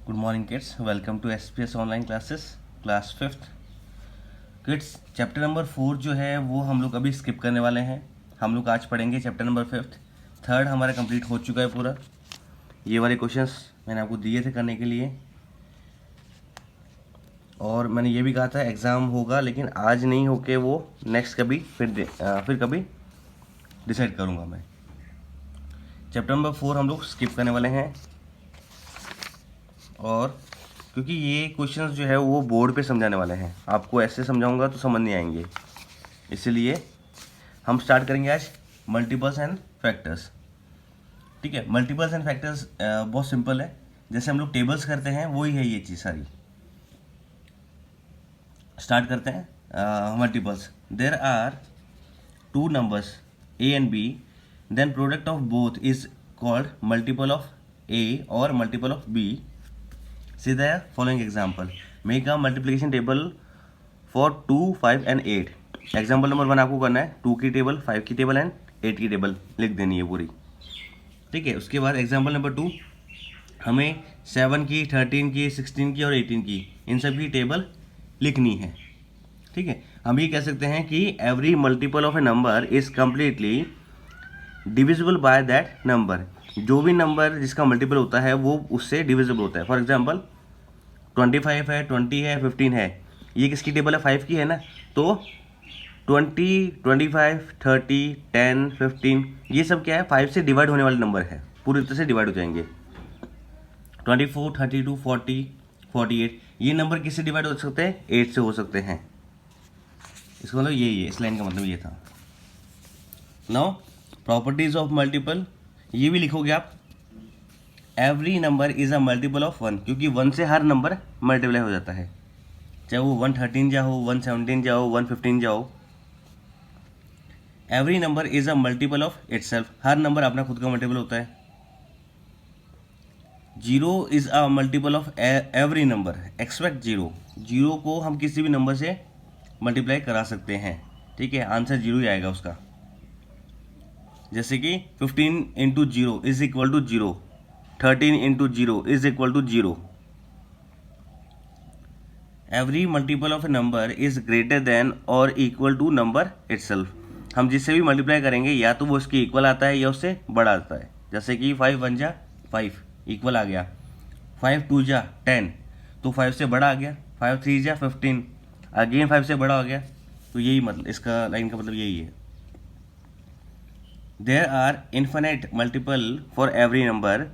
Good morning kids, welcome to SPS online classes class 5th। Kids chapter number 4 जो है वो हम लोग अभी स्किप करने वाले हैं। हम लोग आज पढ़ेंगे चैप्टर नंबर 5th। थर्ड हमारा कंप्लीट हो चुका है पूरा। ये वाले क्वेश्चंस मैंने आपको दिए थे करने के लिए, और मैंने ये भी कहा था एग्ज़ाम होगा, लेकिन आज नहीं होके वो नेक्स्ट कभी फिर कभी डिसाइड करूँगा मैं। चैप्टर नंबर 4 हम लोग स्किप करने वाले हैं, और क्योंकि ये क्वेश्चंस जो है वो बोर्ड पे समझाने वाले हैं, आपको ऐसे समझाऊंगा तो समझ नहीं आएंगे, इसलिए हम स्टार्ट करेंगे आज मल्टीपल्स एंड फैक्टर्स। ठीक है, मल्टीपल्स एंड फैक्टर्स बहुत सिंपल है, जैसे हम लोग टेबल्स करते हैं वही है ये चीज़ सारी। स्टार्ट करते हैं। Multiples, there are two numbers A and B, then product of both is called multiple of A और multiple of B. See the following example. Make a multiplication table for 2, 5 and 8. Example number 1 आपको करना है 2 की table, 5 की table and 8 की table लिख देनी है पूरी। ठीक है, उसके बाद एग्जाम्पल नंबर 2 हमें 7 की, 13 की, 16 की और 18 की इन सब की टेबल लिखनी है। ठीक है, हम ये कह सकते हैं कि every multiple of a number is completely divisible by that number. जो भी नंबर जिसका मल्टीपल होता है वो उससे डिविजिबल होता है। फॉर एग्जाम्पल 25 है, 20 है, 15 है, ये किसकी टेबल है? 5 की है ना। तो 20, 25, 30, 10, 15 ये सब क्या है? 5 से डिवाइड होने वाले नंबर है, पूरी तरह से डिवाइड हो जाएंगे। 24, 32, 40, 48 ये नंबर किससे डिवाइड हो सकते हैं? 8 से हो सकते हैं। इसका मतलब यही है, इस लाइन का मतलब ये था। नाउ प्रॉपर्टीज ऑफ मल्टीपल, ये भी लिखोगे आप। Every number is a multiple of 1, क्योंकि 1 से हर नंबर मल्टीप्लाई हो जाता है, चाहे वो 113 जा हो, 117 जा हो, 115 जा हो। Every number is a multiple of itself, her number अपना खुद का मल्टीपल होता है। Zero is a multiple of every number except zero, zero को हम किसी भी नंबर से मल्टीप्लाई करा सकते हैं। ठीक है, आंसर जीरो ही आएगा उसका। जैसे कि 15 into zero is equal to zero, 13 into zero is equal to zero. Every multiple of a number is greater than और इक्वल टू नंबर इटसेल्फ, हम जिससे भी मल्टीप्लाई करेंगे या तो वो उसके इक्वल आता है या उससे बड़ा आता है। जैसे कि 5 1 जा 5 इक्वल आ गया, 5 2 जा 10 तो 5 से बड़ा आ गया, 5 3 जा 15 अगेन 5 से बड़ा हो गया। तो यही मतलब इसका लाइन का मतलब यही है। There are infinite multiple for every number,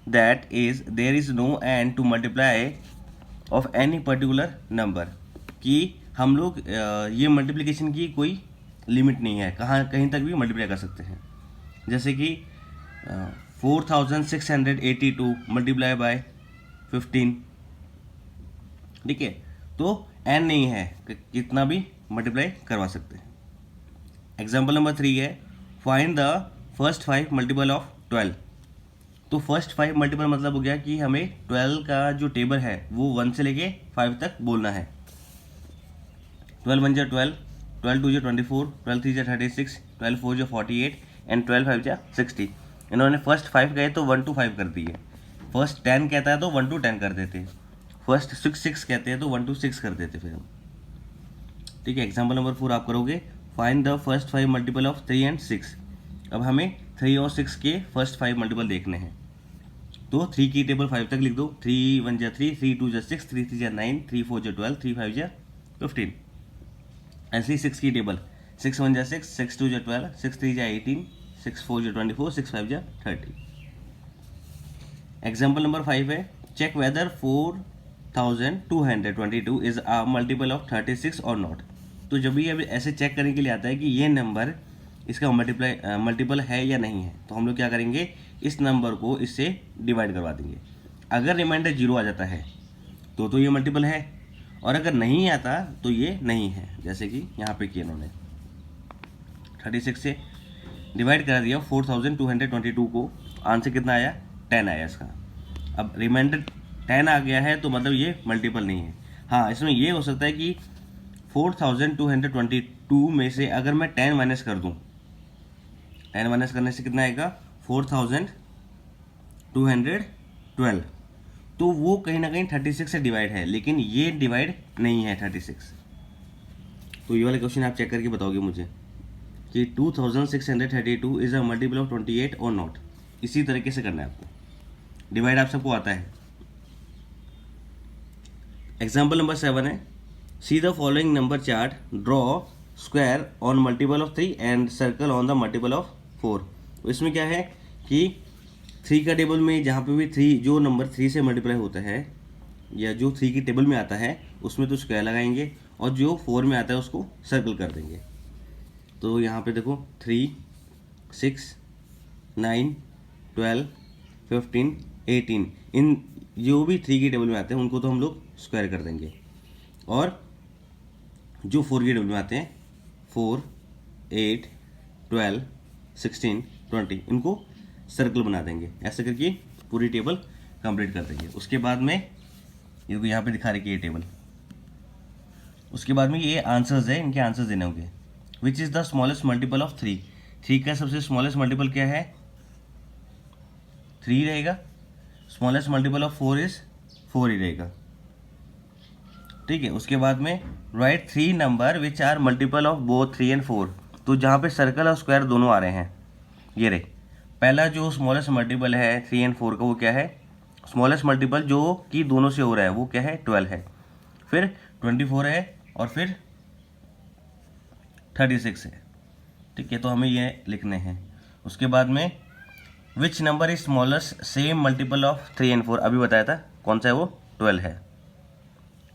that is there is no end to multiply of any particular number, कि हम लोग ये मल्टीप्लिकेशन की कोई लिमिट नहीं है, कहीं तक भी मल्टीप्लाई कर सकते हैं। जैसे कि 4682 मल्टीप्लाई बाय 15। ठीक है, तो एन नहीं है, कितना भी मल्टीप्लाई करवा सकते हैं। एग्जाम्पल नंबर 3 है find the first 5 multiple of 12। तो फर्स्ट 5 मल्टीपल मतलब हो गया कि हमें 12 का जो टेबल है वो 1 से लेके 5 तक बोलना है। 12 1 जा 12, 12 2 जा 24, 12 3 जा 36, 12 4 जा 48 एंड 12 5 जा 60। इन्होंने फर्स्ट 5 कहे तो 1 to 5 कर दिए, फर्स्ट 10 कहता है तो 1 to 10 कर देते, फर्स्ट 6 कहते हैं तो 1 to 6 कर देते फिर हम। ठीक है, एग्जाम्पल नंबर 4 आप करोगे find the first 5 multiple of 3 and 6। अब हमें 3 और 6 के फर्स्ट 5 मल्टीपल देखने हैं, तो 3 की टेबल 5 तक लिख दो। 3 1 जा 3, 3 2 जा 6, 3 3 जा 9, 3 4 जा 12, 3 5 जा 15। ऐसे ही 6 की टेबल 6 1 जा 6, 6 2 जा 12, 6 3 जा 18, 6 4 जा 24, 6 5 जा 30। एग्जाम्पल नंबर 5 है check whether 4222 is a multiple of 36 और नॉट। तो जब भी अभी ऐसे चेक करने के लिए आता है कि ये नंबर इसका मल्टीपल है या नहीं है, तो हम लोग क्या करेंगे, इस नंबर को इससे डिवाइड करवा देंगे। अगर रिमाइंडर 0 आ जाता है तो ये मल्टीपल है, और अगर नहीं आता तो ये नहीं है। जैसे कि यहाँ पे किया इन्होंने 36 से डिवाइड करा दिया 4222 को, आंसर कितना आया? 10 आया इसका। अब रिमाइंडर 10 आ गया है तो मतलब ये मल्टीपल नहीं है। हाँ, इसमें ये हो सकता है कि 4222 में से अगर मैं 10 माइनस कर दूँ, 10 माइनस करने से कितना आएगा? 4212। तो वो कहीं ना कहीं 36 से डिवाइड है, लेकिन ये डिवाइड नहीं है 36। तो ये वाला क्वेश्चन आप चेक करके बताओगे मुझे कि 2632 इज अ मल्टीपल ऑफ 28 और नॉट। इसी तरीके से करना है आपको, डिवाइड आप सबको आता है। एग्जाम्पल नंबर 7 है, see the following number chart, draw square on multiple of 3 and circle on the multiple of 4। तो इसमें क्या है कि 3 का टेबल में जहाँ पे भी 3 जो नंबर 3 से मल्टीप्लाई होता है या जो 3 की टेबल में आता है उसमें तो स्क्वायर लगाएंगे, और जो 4 में आता है उसको सर्कल कर देंगे। तो यहाँ पे देखो 3, 6, 9, 12, 15, 18, इन जो भी 3 की टेबल में आते हैं उनको तो हम लोग स्क्वायर कर देंगे, और जो 4 की टेबल में आते हैं 4, 8, 12, 16, 20 इनको सर्कल बना देंगे। ऐसे करके पूरी टेबल कंप्लीट कर देंगे। उसके बाद में ये यहाँ पे दिखा रही है ये टेबल। उसके बाद में ये आंसर्स है, इनके आंसर्स देने होंगे। Which is the smallest multiple of 3। 3 का सबसे स्मॉलेस्ट मल्टीपल क्या है? 3 रहेगा। स्मॉलेस्ट मल्टीपल ऑफ 4 इज 4 ही रहेगा। ठीक है। उसके बाद में write 3 number which are multiple of both 3 and 4। तो जहाँ पे सर्कल और स्क्वायर दोनों आ रहे हैं, ये रहे। पहला जो स्मॉलेस्ट मल्टीपल है 3 एंड 4 का, वो क्या है? स्मॉलेस्ट मल्टीपल जो कि दोनों से हो रहा है वो क्या है? 12 है। फिर 24 है, और फिर 36 है। ठीक है, तो हमें ये लिखने हैं। उसके बाद में which number is smallest same multiple of 3 and 4, अभी बताया था कौन सा है वो? 12 है।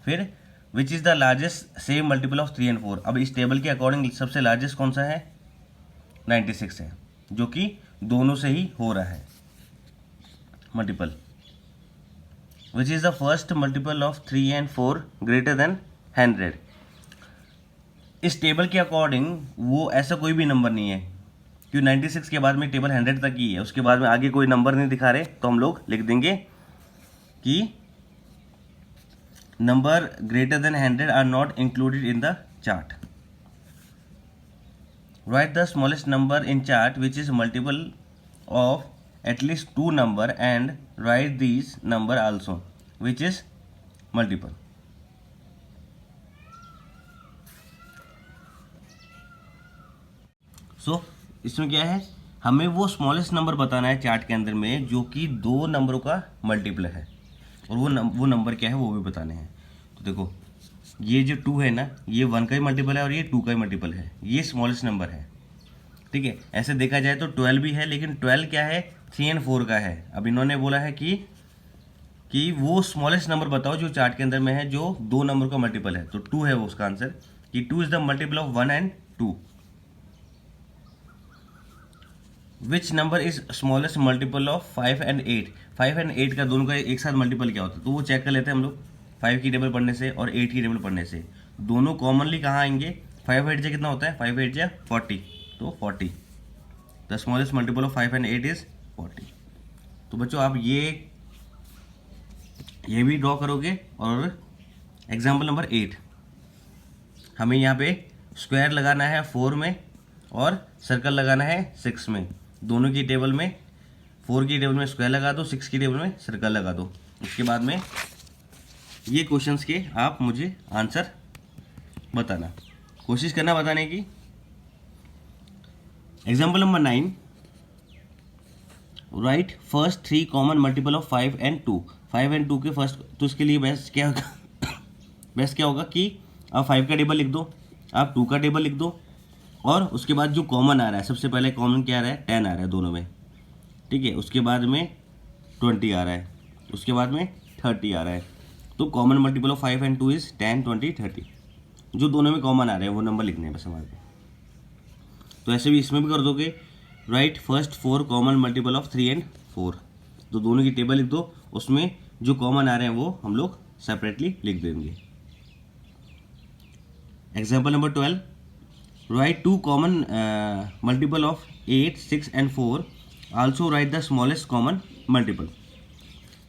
फिर which is the largest same multiple of 3 and 4। अब इस टेबल के अकॉर्डिंग सबसे लार्जेस्ट कौन सा है? 96 है, जो कि दोनों से ही हो रहा है multiple. Which is the first multiple of 3 and 4 greater than 100। इस टेबल के अकॉर्डिंग वो ऐसा कोई भी नंबर नहीं है, क्योंकि 96 के बाद में टेबल 100 तक ही है, उसके बाद में आगे कोई नंबर नहीं दिखा रहे, तो हम लोग लिख देंगे कि number greater than 100 are not included in the chart. Write the smallest number in chart which is multiple of at least 2 number and write these number also which is multiple. So इसमें क्या है, हमें वो smallest number बताना है chart के अंदर में जो कि 2 नंबरों का मल्टीपल है, और वो नंबर क्या है वो भी बताने हैं। तो देखो ये जो 2 है ना, ये 1 का ही मल्टीपल है और ये 2 का ही मल्टीपल है, ये स्मॉलेस्ट नंबर है। ठीक है, ऐसे देखा जाए तो 12 भी है, लेकिन 12 क्या है? 3 एंड 4 का है। अब इन्होंने बोला है कि वो स्मॉलेस्ट नंबर बताओ जो चार्ट के अंदर में है जो 2 नंबर का मल्टीपल है, तो 2 है वो उसका आंसर, कि 2 is the multiple of 1 and 2। Which number is smallest multiple of 5 and 8। 5 and 8 का दोनों का एक साथ मल्टीपल क्या होता है, तो वो चेक कर लेते हैं हम लोग 5 की टेबल पढ़ने से और 8 की टेबल पढ़ने से। दोनों कॉमनली कहाँ आएंगे? 5 8 कितना होता है? 5 8 40, तो 40। The smallest multiple of 5 and 8 is 40। तो बच्चों आप ये भी ड्रॉ करोगे। और एग्जाम्पल नंबर 8, हमें यहाँ पे स्क्वायर लगाना है 4 में और सर्कल लगाना है 6 में। दोनों की टेबल में 4 की टेबल में स्क्वायर लगा दो, 6 की टेबल में सर्कल लगा दो। उसके बाद में ये क्वेश्चंस के आप मुझे आंसर बताना, कोशिश करना बताने की। Example number 9, right first 3 common multiple of 5 and 2। 5 and 2 के फर्स्ट, तो इसके लिए बेस्ट क्या होगा बेस्ट क्या होगा कि आप 5 का टेबल लिख दो, आप 2 का टेबल लिख दो, और उसके बाद जो कॉमन आ रहा है, सबसे पहले कॉमन क्या आ रहा है? 10 आ रहा है दोनों में। ठीक है, उसके बाद में 20 आ रहा है, उसके बाद में 30 आ रहा है। तो common multiple of 5 and 2 is 10, 20, 30। जो दोनों में कॉमन आ रहे हैं वो नंबर लिखने हैं बस हमारे को। तो ऐसे भी इसमें भी कर दोगे, right first 4 common multiple of 3 and 4। तो दोनों की टेबल लिख दो, उसमें जो कॉमन आ रहे हैं वो हम लोग सेपरेटली लिख देंगे। Example number 12, right 2 common multiple of 8, 6 and 4, also right the smallest common multiple.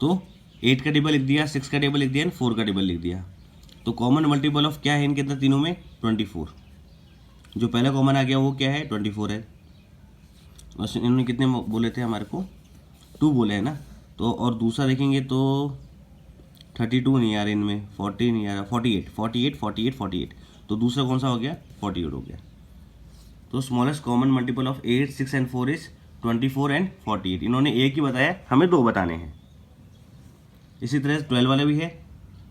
तो 8 का टेबल लिख दिया, 6 का टेबल लिख दिया एंड 4 का टेबल लिख दिया। तो कॉमन मल्टीपल ऑफ क्या है इनके अंदर तीनों में? 24। जो पहला कॉमन आ गया वो क्या है? 24 है। और इन्होंने कितने बोले थे हमारे को? 2 बोले हैं ना। तो और दूसरा देखेंगे तो 32 नहीं आ रहा इनमें, 40 नहीं आ रहा, 48 48 48 48, तो दूसरा कौन सा हो गया, 48 हो गया। तो smallest common multiple of 8, 6 and 4 is 24 and 48। इन्होंने एक ही बताया, हमें दो बताने हैं। इसी तरह 12 वाला भी है,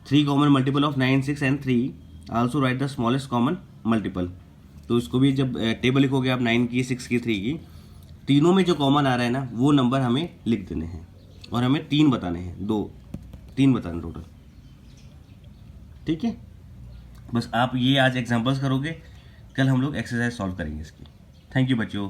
3 common multiple of 9, 6 and 3, also right the smallest common multiple. तो इसको भी जब टेबल लिखोगे आप 9 की, 6 की, 3 की, तीनों में जो कॉमन आ रहा है ना वो नंबर हमें लिख देने हैं, और हमें 3 बताने हैं, 3 बताने टोटल। ठीक है, बस आप ये आज एग्जांपल्स करोगे, कल हम लोग एक्सरसाइज सॉल्व करेंगे इसकी। थैंक यू बच्चों।